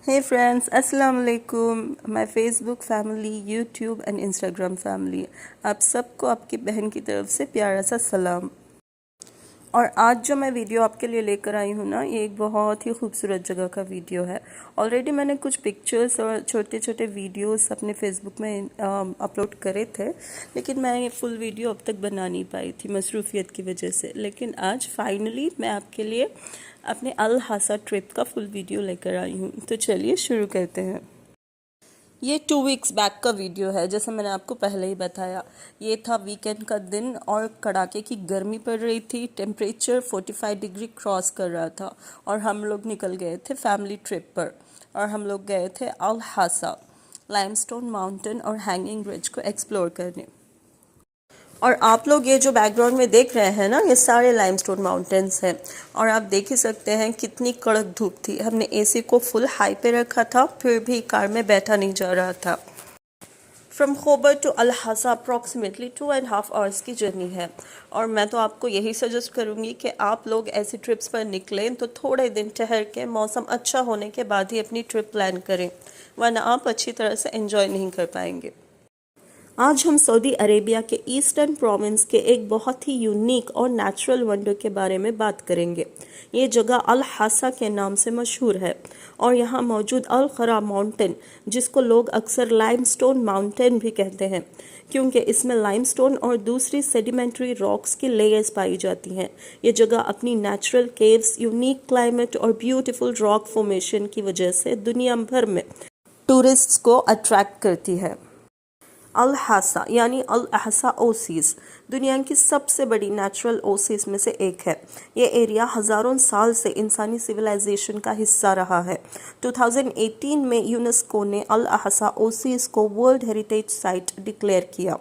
Hey friends, अस्सलाम वालेकुम। My Facebook family, YouTube and Instagram family, आप सबको आपकी बहन की तरफ से प्यारा सा सलाम। और आज जो मैं वीडियो आपके लिए लेकर आई हूँ ना, ये एक बहुत ही खूबसूरत जगह का वीडियो है। ऑलरेडी मैंने कुछ पिक्चर्स और छोटे छोटे वीडियोस अपने फेसबुक में अपलोड करे थे, लेकिन मैं ये फुल वीडियो अब तक बना नहीं पाई थी मसरूफियत की वजह से। लेकिन आज फाइनली मैं आपके लिए अपने अल हासा ट्रिप का फुल वीडियो लेकर आई हूँ। तो चलिए शुरू करते हैं। ये 2 वीक्स बैक का वीडियो है, जैसे मैंने आपको पहले ही बताया। ये था वीकेंड का दिन और कड़ाके की गर्मी पड़ रही थी। टेम्परेचर 45 डिग्री क्रॉस कर रहा था और हम लोग निकल गए थे फैमिली ट्रिप पर। और हम लोग गए थे अल हासा, लाइमस्टोन माउंटेन और हैंगिंग ब्रिज को एक्सप्लोर करने। और आप लोग ये जो बैकग्राउंड में देख रहे हैं ना, ये सारे लाइमस्टोन माउंटेन्स हैं। और आप देख ही सकते हैं कितनी कड़क धूप थी। हमने एसी को फुल हाई पे रखा था, फिर भी कार में बैठा नहीं जा रहा था। फ्रॉम खोबर टू अल हासा अप्रॉक्सीमेटली 2.5 आवर्स की जर्नी है। और मैं तो आपको यही सजेस्ट करूँगी कि आप लोग ऐसी ट्रिप्स पर निकलें तो थोड़े दिन ठहर के मौसम अच्छा होने के बाद ही अपनी ट्रिप प्लान करें, वरना आप अच्छी तरह से एंजॉय नहीं कर पाएंगे। आज हम सऊदी अरेबिया के ईस्टर्न प्रोविंस के एक बहुत ही यूनिक और नेचुरल वंडर के बारे में बात करेंगे। ये जगह अल हासा के नाम से मशहूर है और यहाँ मौजूद अल खरा माउंटेन, जिसको लोग अक्सर लाइमस्टोन माउंटेन भी कहते हैं, क्योंकि इसमें लाइमस्टोन और दूसरी सेडिमेंट्री रॉक्स की लेयर्स पाई जाती हैं। ये जगह अपनी नेचुरल केव्स, यूनिक क्लाइमेट और ब्यूटीफुल रॉक फॉर्मेशन की वजह से दुनिया भर में टूरिस्ट्स को अट्रैक्ट करती है। अल हासा यानी अल अहसा ओसीस दुनिया की सबसे बड़ी नेचुरल ओसीस में से एक है। ये एरिया हज़ारों साल से इंसानी सिविलाइजेशन का हिस्सा रहा है। 2018 में यूनेस्को ने अल अहसा ओसीस को वर्ल्ड हेरिटेज साइट डिक्लेयर किया,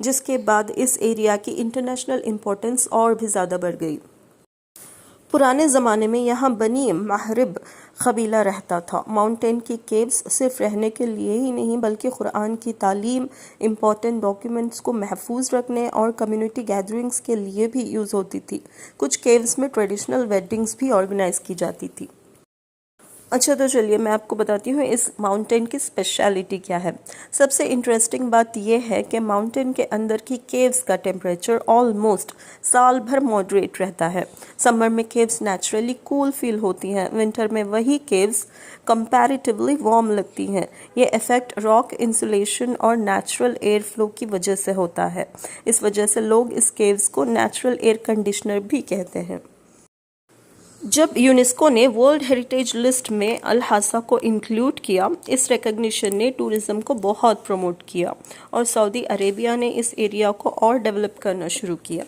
जिसके बाद इस एरिया की इंटरनेशनल इम्पोर्टेंस और भी ज़्यादा बढ़ गई। पुराने ज़माने में यहाँ बनी महरिब कबीला रहता था। माउंटेन की केव्स सिर्फ रहने के लिए ही नहीं, बल्कि कुरान की तालीम, इम्पोर्टेंट डॉक्यूमेंट्स को महफूज रखने और कम्युनिटी गैदरिंग्स के लिए भी यूज़ होती थी। कुछ केव्स में ट्रेडिशनल वेडिंग्स भी ऑर्गेनाइज की जाती थी। अच्छा, तो चलिए मैं आपको बताती हूँ इस माउंटेन की स्पेशलिटी क्या है। सबसे इंटरेस्टिंग बात यह है कि माउंटेन के अंदर की केव्स का टेम्परेचर ऑलमोस्ट साल भर मॉडरेट रहता है। समर में केव्स नेचुरली कूल फील होती हैं, विंटर में वही केव्स कंपैरेटिवली वार्म लगती हैं। ये इफेक्ट रॉक इंसुलेशन और नेचुरल एयर फ्लो की वजह से होता है। इस वजह से लोग इस केव्स को नेचुरल एयर कंडीशनर भी कहते हैं। जब यूनेस्को ने वर्ल्ड हेरिटेज लिस्ट में अल हासा को इंक्लूड किया, इस रिकग्निशन ने टूरिज्म को बहुत प्रमोट किया और सऊदी अरेबिया ने इस एरिया को और डेवलप करना शुरू किया।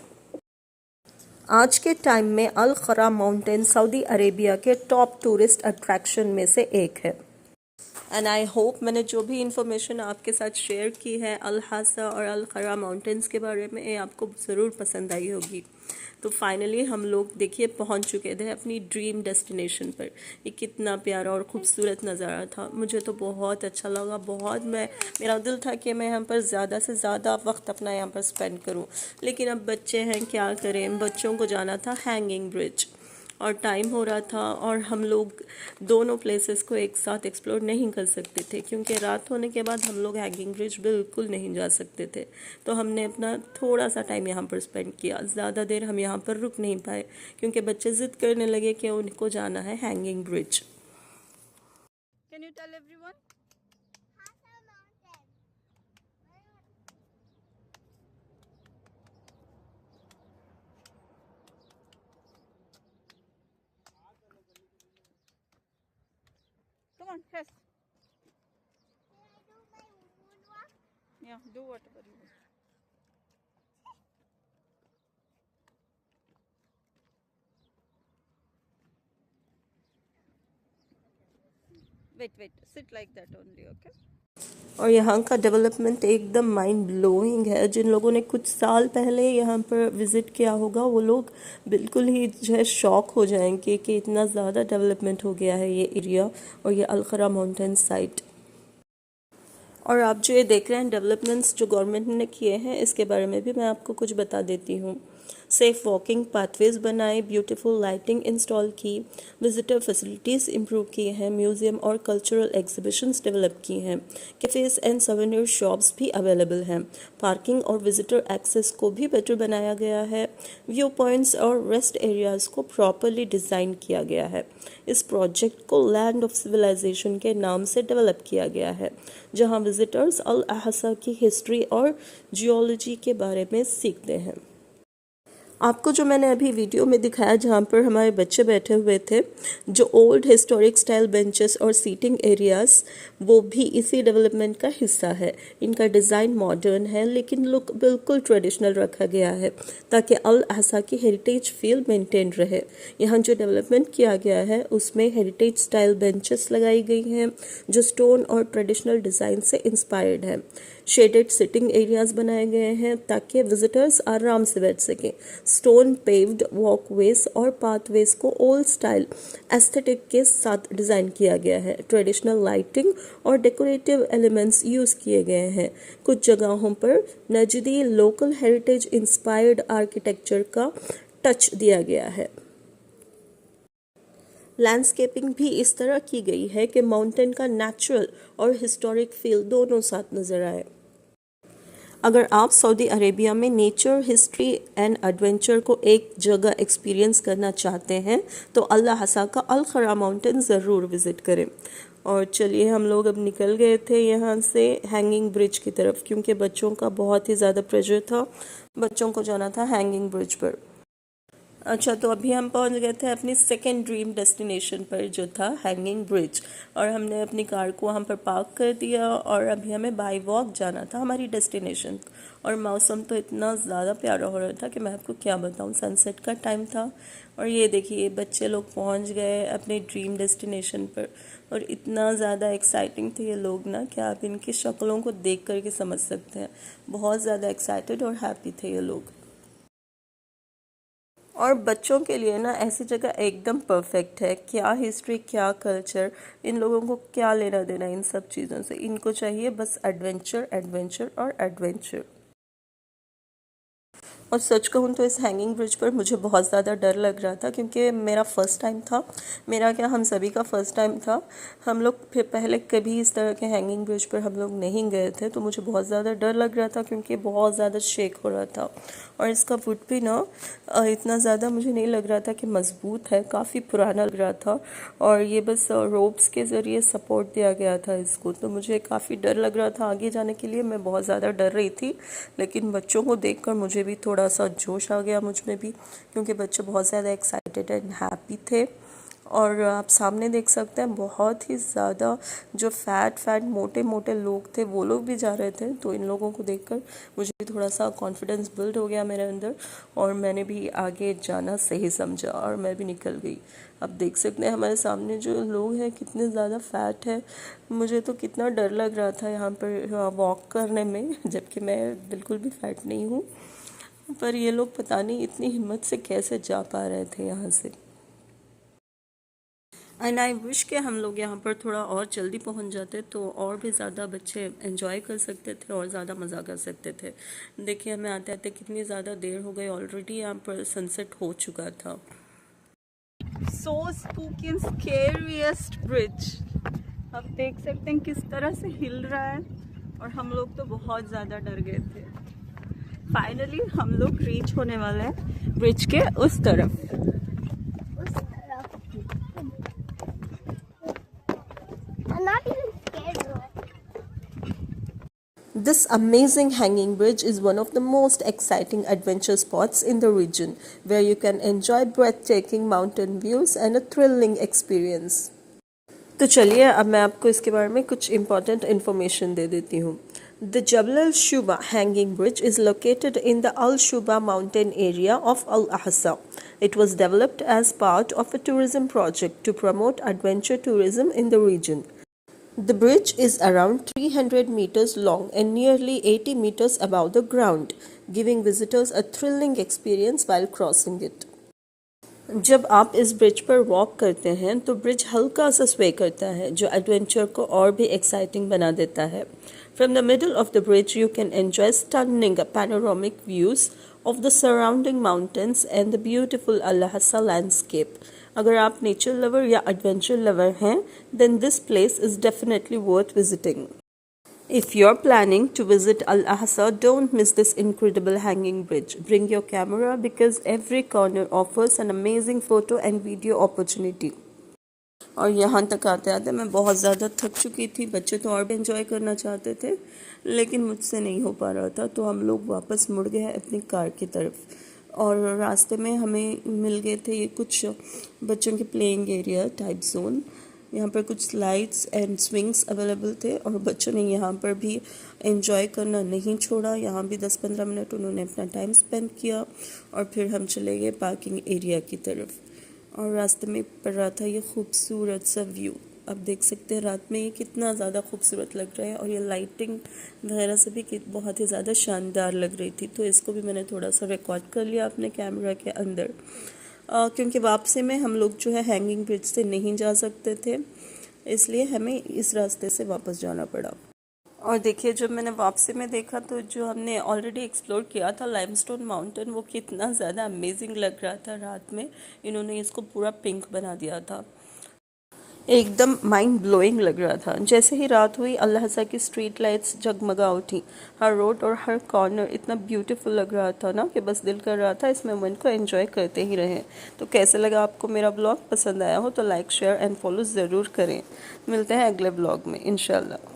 आज के टाइम में अल खरा माउंटेन सऊदी अरेबिया के टॉप टूरिस्ट अट्रैक्शन में से एक है। एंड आई होप मैंने जो भी इंफॉर्मेशन आपके साथ शेयर की है अल हासा और अल खरा माउंटेन्स के बारे में, ये आपको ज़रूर पसंद आई होगी। तो फाइनली हम लोग देखिए पहुंच चुके थे अपनी ड्रीम डेस्टिनेशन पर। ये कितना प्यारा और ख़ूबसूरत नज़ारा था, मुझे तो बहुत अच्छा लगा। बहुत मेरा दिल था कि मैं यहाँ पर ज़्यादा से ज़्यादा वक्त अपना यहाँ पर स्पेंड करूँ, लेकिन अब बच्चे हैं, क्या करें। बच्चों को जाना था हैंगिंग ब्रिज और टाइम हो रहा था और हम लोग दोनों प्लेसेस को एक साथ एक्सप्लोर नहीं कर सकते थे, क्योंकि रात होने के बाद हम लोग हैंगिंग ब्रिज बिल्कुल नहीं जा सकते थे। तो हमने अपना थोड़ा सा टाइम यहाँ पर स्पेंड किया, ज़्यादा देर हम यहाँ पर रुक नहीं पाए, क्योंकि बच्चे ज़िद करने लगे कि उनको जाना है hanging bridge. Can you tell everyone? Come on, yes. Yeah, do whatever you want. Wait, sit like that only, okay? और यहाँ का डेवलपमेंट एकदम माइंड ब्लोइंग है। जिन लोगों ने कुछ साल पहले यहाँ पर विज़िट किया होगा, वो लोग बिल्कुल ही जो है शॉक हो जाएंगे कि इतना ज़्यादा डेवलपमेंट हो गया है ये एरिया और ये अल खरा माउंटेन साइट। और आप जो ये देख रहे हैं डेवलपमेंट्स जो गवर्नमेंट ने किए हैं, इसके बारे में भी मैं आपको कुछ बता देती हूँ। सेफ वॉकिंग पाथवेज बनाए, ब्यूटीफुल लाइटिंग इंस्टॉल की, विजिटर फैसिलिटीज़ इम्प्रूव किए हैं, म्यूज़ियम और कल्चरल एग्जीबिशंस डेवलप किए हैं, कैफ़ेज़ एंड सवेनियर शॉप्स भी अवेलेबल हैं, पार्किंग और विजिटर एक्सेस को भी बेटर बनाया गया है, व्यू पॉइंट्स और रेस्ट एरियाज़ को प्रॉपरली डिज़ाइन किया गया है। इस प्रोजेक्ट को लैंड ऑफ सिविलाइजेशन के नाम से डेवलप किया गया है, जहां विजिटर्स अल अहसा की हिस्ट्री और जियोलॉजी के बारे में सीखते हैं। आपको जो मैंने अभी वीडियो में दिखाया जहाँ पर हमारे बच्चे बैठे हुए थे, जो ओल्ड हिस्टोरिक स्टाइल बेंचेस और सीटिंग एरियाज, वो भी इसी डेवलपमेंट का हिस्सा है। इनका डिज़ाइन मॉडर्न है लेकिन लुक बिल्कुल ट्रेडिशनल रखा गया है ताकि अल अहसा की हेरिटेज फील मेंटेन रहे। यहाँ जो डेवलपमेंट किया गया है उसमें हेरिटेज स्टाइल बेंचेस लगाई गई हैं जो स्टोन और ट्रेडिशनल डिज़ाइन से इंस्पायर्ड है। शेडेड सिटिंग एरियाज बनाए गए हैं ताकि विजिटर्स आराम से बैठ सकें। स्टोन पेव्ड वॉकवेज और पाथवेज को ओल्ड स्टाइल एस्थेटिक के साथ डिज़ाइन किया गया है। ट्रेडिशनल लाइटिंग और डेकोरेटिव एलिमेंट्स यूज़ किए गए हैं। कुछ जगहों पर नजदी लोकल हेरिटेज इंस्पायर्ड आर्किटेक्चर का टच दिया गया है। लैंडस्केपिंग भी इस तरह की गई है कि माउंटेन का नेचुरल और हिस्टोरिक फील दोनों साथ नज़र आए। अगर आप सऊदी अरेबिया में नेचर, हिस्ट्री एंड एडवेंचर को एक जगह एक्सपीरियंस करना चाहते हैं तो अल अहसा का अल खरा माउंटेन ज़रूर विज़िट करें। और चलिए, हम लोग अब निकल गए थे यहाँ से हैंगिंग ब्रिज की तरफ, क्योंकि बच्चों का बहुत ही ज़्यादा प्रेशर था, बच्चों को जाना था हैंगिंग ब्रिज पर। अच्छा, तो अभी हम पहुंच गए थे अपनी सेकेंड ड्रीम डेस्टिनेशन पर, जो था हैंगिंग ब्रिज, और हमने अपनी कार को वहां पर पार्क कर दिया और अभी हमें बाई वॉक जाना था हमारी डेस्टिनेशन। और मौसम तो इतना ज़्यादा प्यारा हो रहा था कि मैं आपको क्या बताऊं, सनसेट का टाइम था। और ये देखिए, बच्चे लोग पहुंच गए अपने ड्रीम डेस्टिनेशन पर, और इतना ज़्यादा एक्साइटिंग थे ये लोग ना कि आप इनकी शक्लों को देख करके समझ सकते हैं। बहुत ज़्यादा एक्साइटेड और हैप्पी थे ये लोग। और बच्चों के लिए ना ऐसी जगह एकदम परफेक्ट है। क्या हिस्ट्री, क्या कल्चर, इन लोगों को क्या लेना देना इन सब चीज़ों से। इनको चाहिए बस एडवेंचर, एडवेंचर और एडवेंचर। और सच कहूँ तो इस हैंगिंग ब्रिज पर मुझे बहुत ज़्यादा डर लग रहा था, क्योंकि मेरा फ़र्स्ट टाइम था। मेरा क्या, हम सभी का फ़र्स्ट टाइम था। हम लोग फिर पहले कभी इस तरह के हैंगिंग ब्रिज पर हम लोग नहीं गए थे, तो मुझे बहुत ज़्यादा डर लग रहा था क्योंकि बहुत ज़्यादा शेक हो रहा था। और इसका वुड भी ना इतना ज़्यादा मुझे नहीं लग रहा था कि मज़बूत है, काफ़ी पुराना लग रहा था। और ये बस रोप्स के ज़रिए सपोर्ट दिया गया था इसको, तो मुझे काफ़ी डर लग रहा था आगे जाने के लिए। मैं बहुत ज़्यादा डर रही थी, लेकिन बच्चों को देखकर मुझे भी थोड़ा सा जोश आ गया मुझ में भी, क्योंकि बच्चे बहुत ज़्यादा एक्साइटेड एंड हैप्पी थे। और आप सामने देख सकते हैं बहुत ही ज़्यादा जो फैट मोटे मोटे लोग थे वो लोग भी जा रहे थे। तो इन लोगों को देखकर मुझे भी थोड़ा सा कॉन्फिडेंस बिल्ड हो गया मेरे अंदर, और मैंने भी आगे जाना सही समझा और मैं भी निकल गई। अब देख सकते हैं हमारे सामने जो लोग हैं कितने ज़्यादा फैट है। मुझे तो कितना डर लग रहा था यहाँ पर वॉक करने में, जबकि मैं बिल्कुल भी फैट नहीं हूँ। पर ये लोग पता नहीं इतनी हिम्मत से कैसे जा पा रहे थे यहाँ से। एंड आई विश कि हम लोग यहाँ पर थोड़ा और जल्दी पहुँच जाते तो और भी ज़्यादा बच्चे एंजॉय कर सकते थे और ज़्यादा मज़ा कर सकते थे। देखिए, हमें आते आते कितनी ज़्यादा देर हो गई, ऑलरेडी यहाँ पर सनसेट हो चुका था। सो स्पूकी एंड स्केरियस्ट ब्रिज, आप देख सकते हैं किस तरह से हिल रहा है, और हम लोग तो बहुत ज़्यादा डर गए थे। फाइनली हम लोग रीच होने वाले हैं ब्रिज के उस तरफ। This amazing hanging bridge is one of the most exciting adventure spots in the region, where you can enjoy breathtaking mountain views and a thrilling experience. तो चलिए, अब मैं आपको इसके बारे में कुछ important information दे देती हूँ। The Jabal al-Shuba hanging bridge is located in the Al-Shuba mountain area of Al-Ahsa. It was developed as part of a tourism project to promote adventure tourism in the region. The bridge is around 300 meters long and nearly 80 meters above the ground, giving visitors a thrilling experience while crossing it. जब आप इस bridge पर walk करते हैं तो bridge हल्का सा स्वे करता है, जो एडवेंचर को और भी एक्साइटिंग बना देता है। From the middle of the bridge you can enjoy stunning panoramic views of the surrounding mountains and the beautiful Al Hasa landscape. अगर आप नेचर लवर या एडवेंचर लवर हैं, then this place is definitely worth visiting. If you're planning to visit Al Ahsa, don't miss this incredible hanging bridge. Bring your camera because every corner offers an amazing photo and video opportunity. और यहाँ तक आते आते मैं बहुत ज़्यादा थक चुकी थी। बच्चे तो और भी एंजॉय करना चाहते थे, लेकिन मुझसे नहीं हो पा रहा था, तो हम लोग वापस मुड़ गए अपनी कार की तरफ। और रास्ते में हमें मिल गए थे ये कुछ बच्चों के प्लेइंग एरिया टाइप जोन। यहाँ पर कुछ स्लाइड्स एंड स्विंग्स अवेलेबल थे और बच्चों ने यहाँ पर भी एंजॉय करना नहीं छोड़ा। यहाँ भी 10-15 मिनट उन्होंने अपना टाइम स्पेंड किया और फिर हम चले गए पार्किंग एरिया की तरफ। और रास्ते में पड़ रहा था ये खूबसूरत सा व्यू। आप देख सकते हैं रात में ये कितना ज़्यादा खूबसूरत लग रहा है और ये लाइटिंग वगैरह से भी बहुत ही ज़्यादा शानदार लग रही थी। तो इसको भी मैंने थोड़ा सा रिकॉर्ड कर लिया अपने कैमरा के अंदर, क्योंकि वापसी में हम लोग जो है हैंगिंग ब्रिज से नहीं जा सकते थे, इसलिए हमें इस रास्ते से वापस जाना पड़ा। और देखिए, जब मैंने वापसी में देखा तो जो हमने ऑलरेडी एक्सप्लोर किया था लाइमस्टोन माउंटेन, वो कितना ज़्यादा अमेजिंग लग रहा था। रात में इन्होंने इसको पूरा पिंक बना दिया था, एकदम माइंड ब्लोइंग लग रहा था। जैसे ही रात हुई, अल हसा की स्ट्रीट लाइट्स जगमगा उठी। हर रोड और हर कॉर्नर इतना ब्यूटीफुल लग रहा था ना कि बस दिल कर रहा था इस मोमेंट को एंजॉय करते ही रहें। तो कैसे लगा आपको मेरा ब्लॉग? पसंद आया हो तो लाइक, शेयर एंड फॉलो ज़रूर करें। मिलते हैं अगले ब्लॉग में इंशाल्लाह।